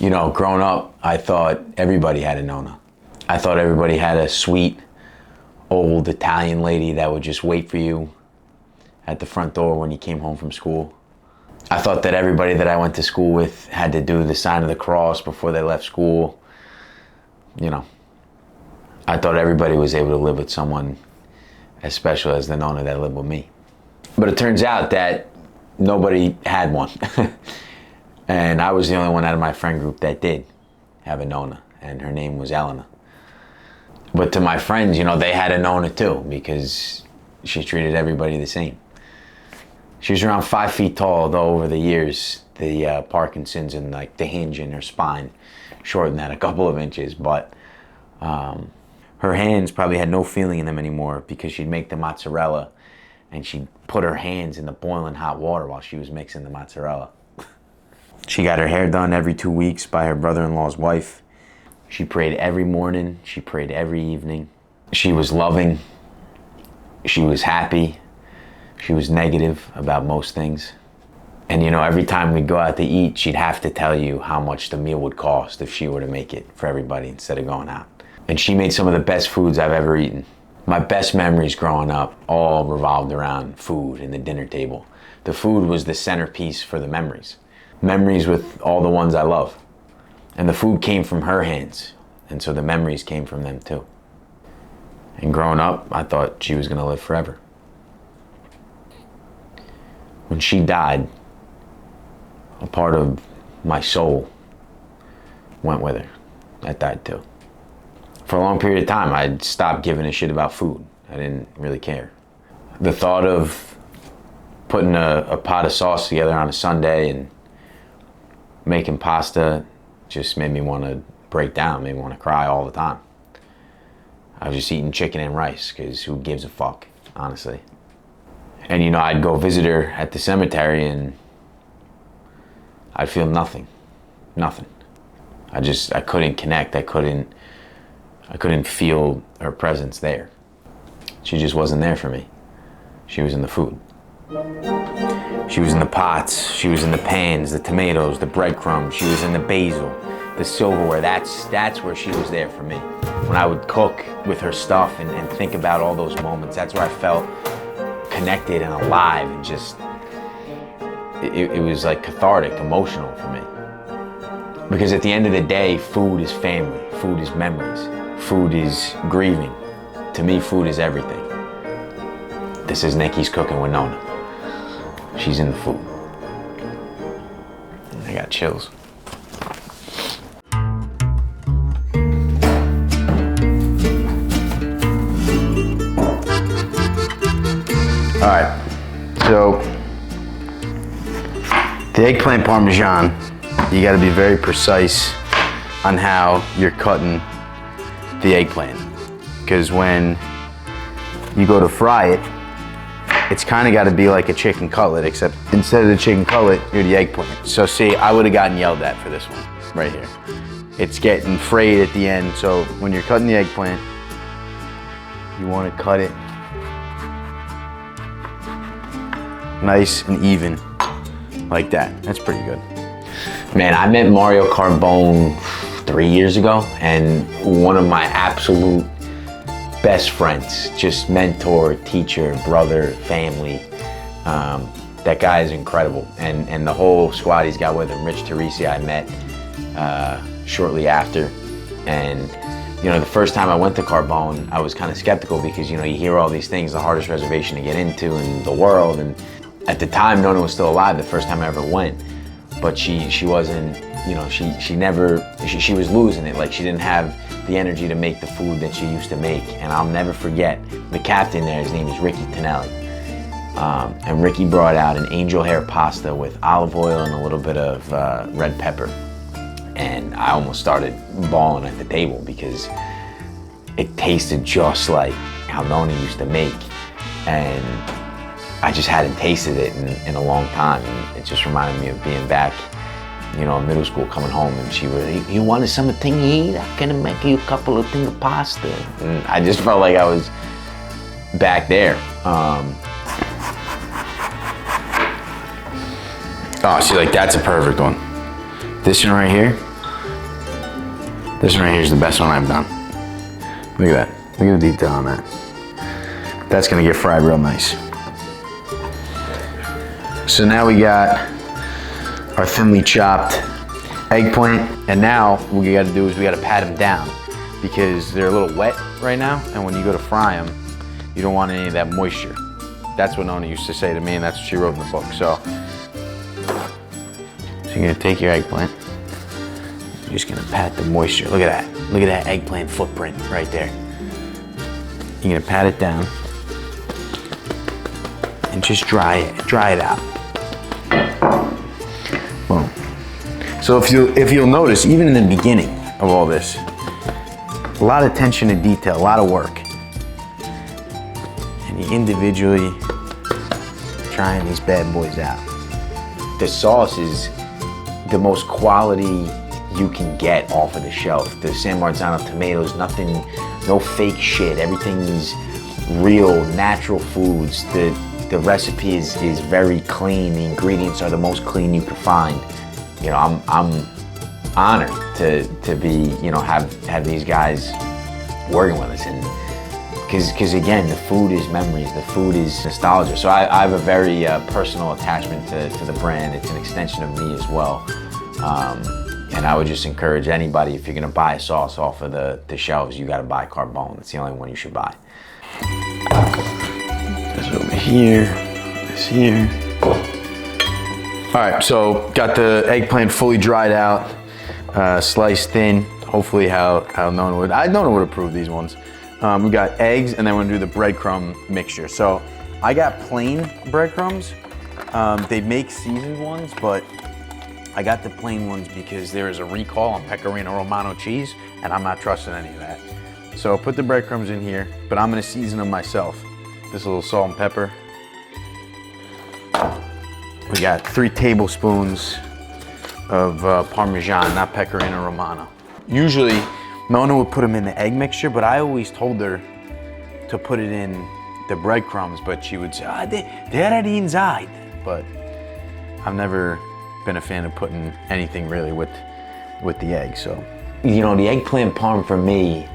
You know, growing up, I thought everybody had a Nonna. I thought everybody had a sweet, old Italian lady that would just wait for you at the front door when you came home from school. I thought that everybody that I went to school with had to do the sign of the cross before they left school. You know, I thought everybody was able to live with someone as special as the Nonna that lived with me. But it turns out that nobody had one. And I was the only one out of my friend group that did have a Nonna, and her name was Elena. But to my friends, you know, they had a Nonna too, because she treated everybody the same. She was around 5 feet tall, though over the years, the Parkinson's and like the hinge in her spine shortened that a couple of inches, but her hands probably had no feeling in them anymore because she'd make the mozzarella and she'd put her hands in the boiling hot water while she was mixing the mozzarella. She got her hair done every 2 weeks by her brother-in-law's wife. She prayed every morning. She prayed every evening. She was loving. She was happy. She was negative about most things. And you know, every time we'd go out to eat, she'd have to tell you how much the meal would cost if she were to make it for everybody instead of going out. And she made some of the best foods I've ever eaten. My best memories growing up all revolved around food and the dinner table. The food was the centerpiece for the memories. Memories with all the ones I love. And the food came from her hands. And so the memories came from them too. And growing up, I thought she was gonna live forever. When she died, a part of my soul went with her. That died too. For a long period of time, I'd stopped giving a shit about food. I didn't really care. The thought of putting a pot of sauce together on a Sunday and making pasta just made me want to break down, made me want to cry all the time. I was just eating chicken and rice, because who gives a fuck, honestly. And you know, I'd go visit her at the cemetery and I'd feel nothing. I couldn't connect. I couldn't feel her presence there. She just wasn't there for me. She was in the food. She was in the pots, she was in the pans, the tomatoes, the breadcrumbs, she was in the basil, the silverware. That's where she was there for me. When I would cook with her stuff and think about all those moments, that's where I felt connected and alive, and just, it was like cathartic, emotional for me. Because at the end of the day, food is family, food is memories, food is grieving. To me, food is everything. This is Nicky's Cooking with Nonna. She's in the food. I got chills. All right, so the eggplant parmesan, you gotta be very precise on how you're cutting the eggplant. Because when you go to fry it, it's kind of got to be like a chicken cutlet, except instead of the chicken cutlet, you're the eggplant. So see, I would have gotten yelled at for this one, right here. It's getting frayed at the end, so when you're cutting the eggplant, you want to cut it nice and even, like that. That's pretty good. Man, I met Mario Carbone 3 years ago, and one of my absolute best friends, just mentor, teacher, brother, family. That guy is incredible. And the whole squad he's got with him, Rich Teresi, I met shortly after. And you know, the first time I went to Carbone, I was kind of skeptical because, you know, you hear all these things, the hardest reservation to get into in the world. And at the time, Nonna was still alive the first time I ever went. But she wasn't, you know, she was losing it. Like, she didn't have the energy to make the food that she used to make. And I'll never forget the captain there, his name is Ricky Tonelli. And Ricky brought out an angel hair pasta with olive oil and a little bit of red pepper. And I almost started bawling at the table because it tasted just like how Nonna used to make. And I just hadn't tasted it in a long time. And it just reminded me of being back, you know, in middle school, coming home, and she would, you want something to eat? I can make you a couple of things of pasta. And I just felt like I was back there. Oh, see, like, that's a perfect one. This one right here, This one right here is the best one I've done. Look at that. Look at the detail on that. That's gonna get fried real nice. So now we got our thinly chopped eggplant, and now what we gotta do is we gotta pat them down because they're a little wet right now, and when you go to fry them, you don't want any of that moisture. That's what Nonna used to say to me, and that's what she wrote in the book. So you're gonna take your eggplant, you're just gonna pat the moisture. Look at that. Look at that eggplant footprint right there. You're gonna pat it down and just dry it out. Boom. So if you'll notice, even in the beginning of all this, a lot of attention to detail, a lot of work. And you individually trying these bad boys out. The sauce is the most quality you can get off of the shelf. The San Marzano tomatoes, nothing, no fake shit. Everything is real, natural foods. The recipe is very clean. The ingredients are the most clean you can find. You know, I'm honored to be, you know, have these guys working with us, and because again, the food is memories, the food is nostalgia. So I have a very personal attachment to the brand. It's an extension of me as well. And I would just encourage anybody, if you're gonna buy a sauce off of the shelves, you gotta buy Carbone. It's the only one you should buy. This over here, this here. All right, so got the eggplant fully dried out, sliced thin. Hopefully how Nonna would approve these ones. We got eggs, and then we're gonna do the breadcrumb mixture. So I got plain breadcrumbs. They make seasoned ones, but I got the plain ones because there is a recall on Pecorino Romano cheese, and I'm not trusting any of that. So put the breadcrumbs in here, but I'm gonna season them myself. Just a little salt and pepper. We got 3 tablespoons of Parmesan, not Pecorino Romano. Usually, Nonna would put them in the egg mixture, but I always told her to put it in the breadcrumbs, but she would say, they're at the inside. But I've never been a fan of putting anything really with the egg, so. You know, the eggplant parm for me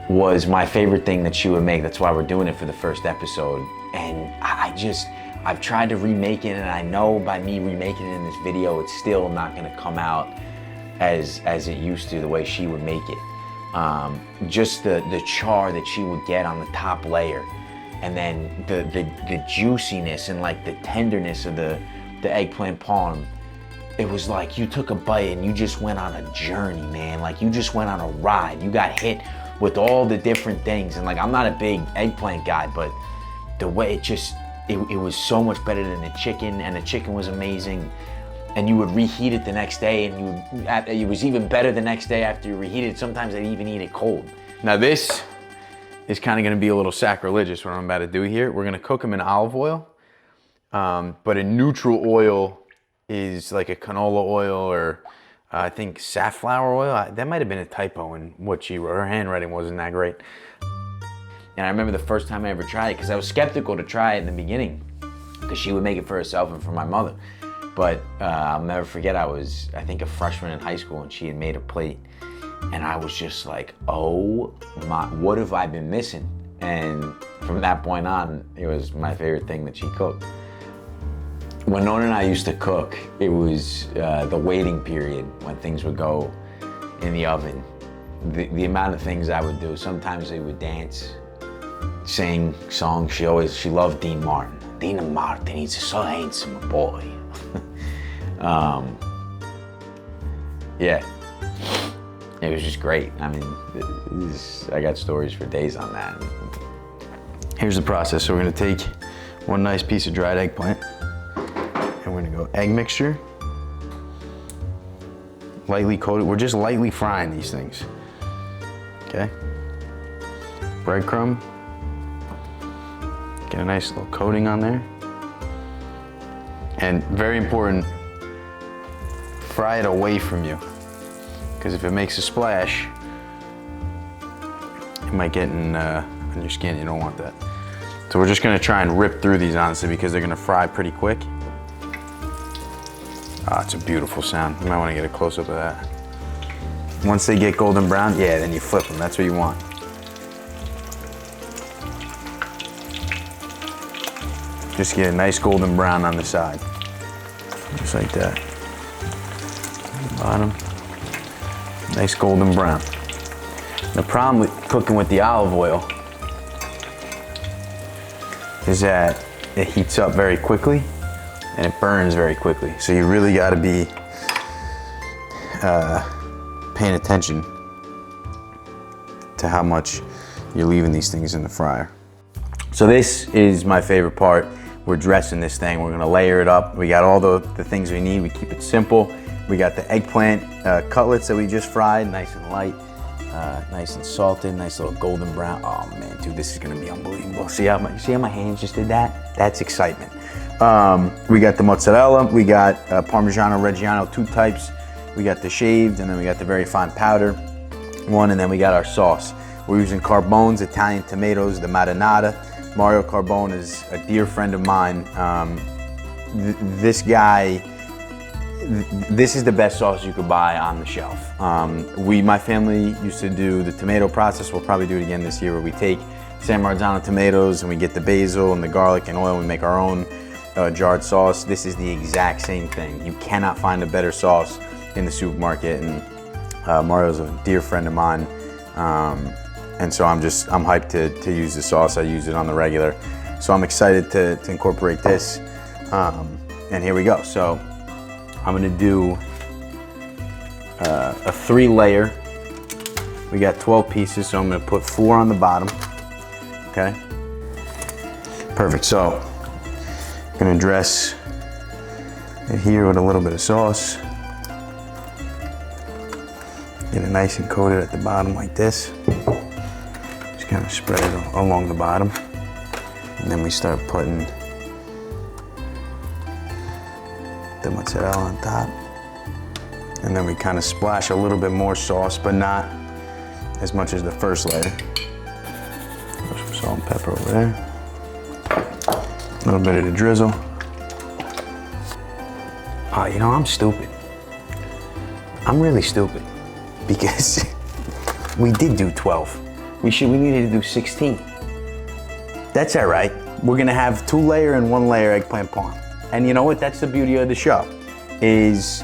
was my favorite thing that she would make. That's why we're doing it for the first episode. And I've tried to remake it, and I know by me remaking it in this video, it's still not gonna come out as it used to, the way she would make it. Just the char that she would get on the top layer, and then the juiciness and like the tenderness of the eggplant parm. It was like you took a bite and you just went on a journey, man. Like you just went on a ride. You got hit with all the different things. And like, I'm not a big eggplant guy, but the way it was so much better than the chicken, and the chicken was amazing. And you would reheat it the next day, and it was even better the next day after you reheated it. Sometimes I'd even eat it cold. Now this is kind of gonna be a little sacrilegious what I'm about to do here. We're gonna cook them in olive oil, but a neutral oil is like a canola oil, or I think safflower oil. That might have been a typo in what she wrote. Her handwriting wasn't that great. And I remember the first time I ever tried it, because I was skeptical to try it in the beginning, because she would make it for herself and for my mother. But I'll never forget, I was, I think, a freshman in high school, and she had made a plate. And I was just like, oh my, what have I been missing? And from that point on, it was my favorite thing that she cooked. When Nonna and I used to cook, it was the waiting period when things would go in the oven. The amount of things I would do. Sometimes they would dance, sing songs. She loved Dean Martin. Dean Martin, he's so handsome a boy. Yeah, it was just great. I mean, I got stories for days on that. Here's the process. So we're gonna take one nice piece of dried eggplant, and we're gonna go egg mixture, lightly coated. We're just lightly frying these things, okay? Breadcrumb, get a nice little coating on there. And very important, fry it away from you, because if it makes a splash, it might get on your skin. You don't want that. So we're just gonna try and rip through these, honestly, because they're gonna fry pretty quick. Ah, it's a beautiful sound. You might wanna get a close-up of that. Once they get golden brown, yeah, then you flip them. That's what you want. Just get a nice golden brown on the side. Just like that. Bottom. Nice golden brown. The problem with cooking with the olive oil is that it heats up very quickly and it burns very quickly. So you really got to be paying attention to how much you're leaving these things in the fryer. So this is my favorite part. We're dressing this thing. We're gonna layer it up. We got all the things we need. We keep it simple. We got the eggplant cutlets that we just fried, nice and light, nice and salted, nice little golden brown. Oh man, dude, this is gonna be unbelievable. See how my hands just did that? That's excitement. We got the mozzarella. We got Parmigiano Reggiano, 2 types. We got the shaved, and then we got the very fine powder one, and then we got our sauce. We're using Carbone's Italian tomatoes, the marinara. Mario Carbone is a dear friend of mine. This guy, this is the best sauce you could buy on the shelf. My family used to do the tomato process. We'll probably do it again this year, where we take San Marzano tomatoes and we get the basil and the garlic and oil and we make our own jarred sauce. This is the exact same thing. You cannot find a better sauce in the supermarket, and Mario's a dear friend of mine. And so I'm hyped to use the sauce. I use it on the regular. So I'm excited to incorporate this. And here we go. So I'm gonna do a 3-layer. We got 12 pieces, so I'm gonna put 4 on the bottom, okay? Perfect, so I'm gonna dress it here with a little bit of sauce. Get it nice and coated at the bottom like this. Kind of spread it along the bottom, and then we start putting the mozzarella on top, and then we kind of splash a little bit more sauce, but not as much as the first layer. Throw some salt and pepper over there, a little bit of the drizzle. Oh, you know, I'm stupid. I'm really stupid, because we did do 12. We needed to do 16. That's all right. We're gonna have 2-layer and 1-layer eggplant parm. And you know what? That's the beauty of the show, is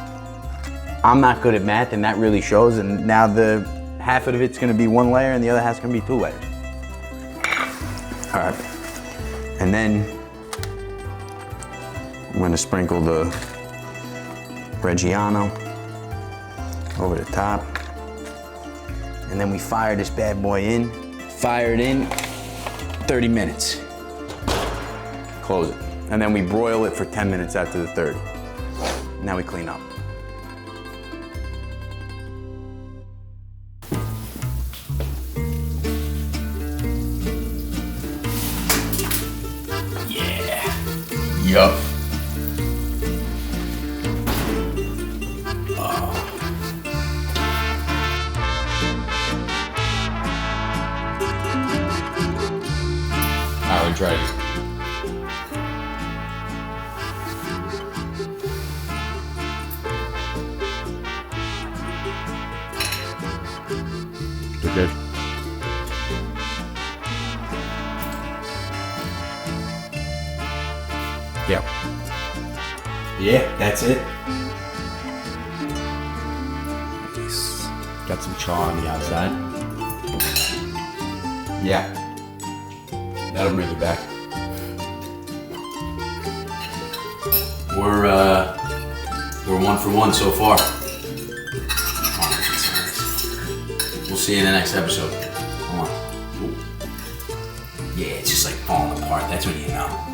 I'm not good at math, and that really shows. And now the half of it's gonna be 1 layer and the other half's gonna be 2 layers. All right. And then I'm gonna sprinkle the Reggiano over the top. And then we fire this bad boy in. Fire it in 30 minutes. Close it. And then we broil it for 10 minutes after the 30. Now we clean up. Yeah. Yup. I would try it. They're good. Yeah. Yeah, that's it. Nice. Got some char on the outside. Yeah. That'll bring it back. We're 1 for 1 so far. We'll see you in the next episode. Come on. Ooh. Yeah, it's just like falling apart. That's when you know.